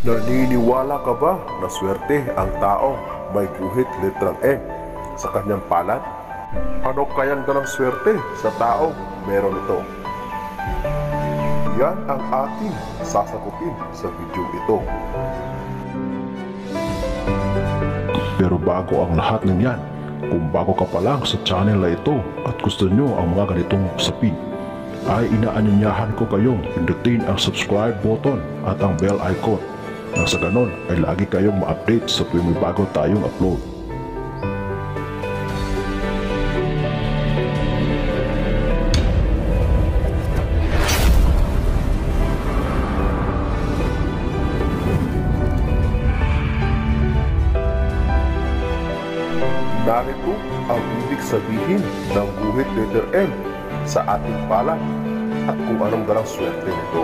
Naniniwala ka ba na swerte ang taong may guhit letrang M sa kanyang palad? Ano kayang dalang swerte sa taong meron ito? Yan ang ating sasagutin sa video ito. Pero bago ang lahat ng yan, kung bago ka pa lang sa channel na ito at gusto nyo ang mga ganitong usapin, ay inaanyayahan ko kayong pindutin ang subscribe button at ang bell icon nang sa ganon ay lagi kayong ma-update sa tuwing may bago tayong upload. Narito ang ibig sabihin ng guhit letter M sa ating palad at kung anong dalang swerte nito.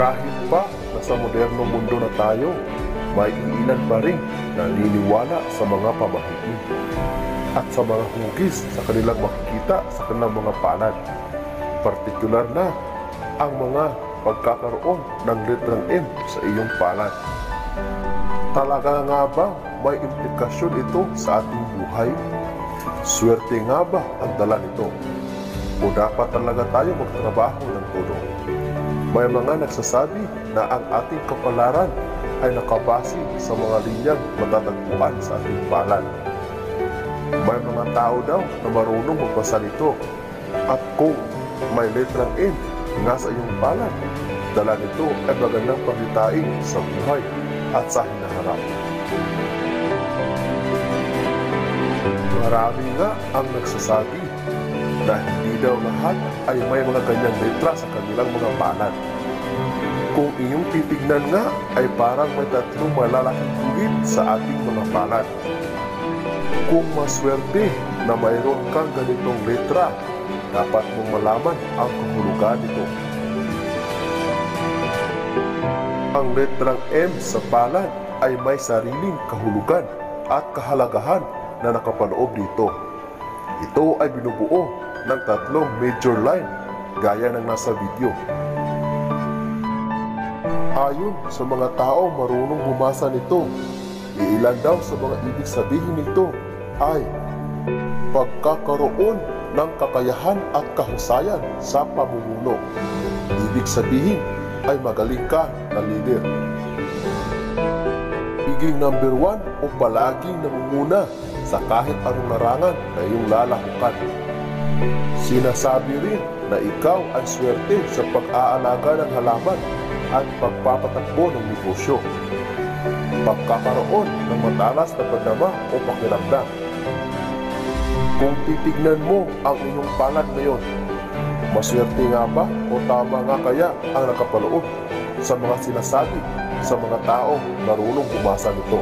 Kahit pa na sa modernong mundo na tayo, may iilan pa rin naniniwala sa mga pamahiin at sa mga hugis sa kanilang makikita sa kanilang mga palad. Partikular na ang mga pagkakaroon ng letrang M sa iyong palad. Talaga nga ba may implikasyon ito sa ating buhay? Swerte nga ba ang dala nito? O dapat talaga tayo magtrabaho ng todo? May mga nagsasabi na ang ating kapalaran ay nakabase sa mga linyang matatagpuan sa ating palad. May mga tao daw na marunong magbasa nito at kung may letrang M nga sa iyong palad, dala nito ay magandang pagkitain sa buhay at sa hinaharap. Marami nga ang nagsasabi na hindi daw lahat ay may mga ganyang letra sa kanilang mga palad. Kung iyong titignan nga ay parang may tatlong malalaking guhit sa ating mga palad. Kung maswerte na mayroon kang ganitong letra, dapat mong malaman ang kahulugan nito. Ang letrang M sa palad ay may sariling kahulugan at kahalagahan na nakapaloob dito. Ito ay binubuo ng tatlong major line gaya ng nasa video. Ayon sa mga tao marunong bumasa nito, iilan daw sa mga ibig sabihin nito ay pagkakaroon ng kakayahan at kahusayan sa pamumuno. Ibig sabihin ay magaling ka na leader. Piging number 1 o palaging namumuna sa kahit anong larangan na iyong lalahukan. Sinasabi rin na ikaw ay swerte sa pag-aalaga ng halaman at pagpapatakbo ng negosyo. Pagkakaroon ng matalas na pagdama o pakiramdam. Kung titignan mo ang iyong palad ngayon, maswerte nga ba o tama nga kaya ang nakapaloob sa mga sinasabi sa mga tao marunong bumasa nito?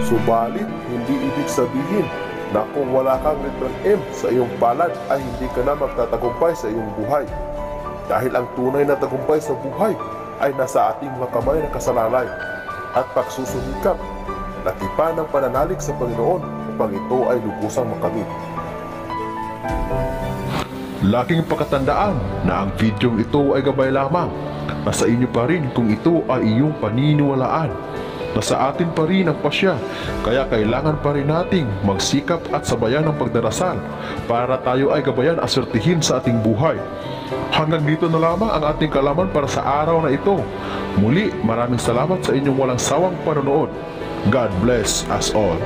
Subalit, hindi ibig sabihin na kung wala kang letrang M sa iyong palad ay hindi ka na magtatagumpay sa iyong buhay. Dahil ang tunay na tagumpay sa buhay ay nasa ating mga kamay na kasalalay at pagsusumikap, natipan ng pananalig sa Panginoon upang ito ay lubusang makamit. Laking pagkatandaan na ang video ito ay gabay lamang. Nasa inyo pa rin kung ito ay iyong paniniwalaan. Nasa atin pa rin ang pasya, kaya kailangan pa rin nating magsikap at sabayan ng pagdarasal para tayo ay gabayan at swertihin sa ating buhay. Hanggang dito na lamang ang ating kalaman para sa araw na ito. Muli, maraming salamat sa inyong walang sawang panonood. God bless us all.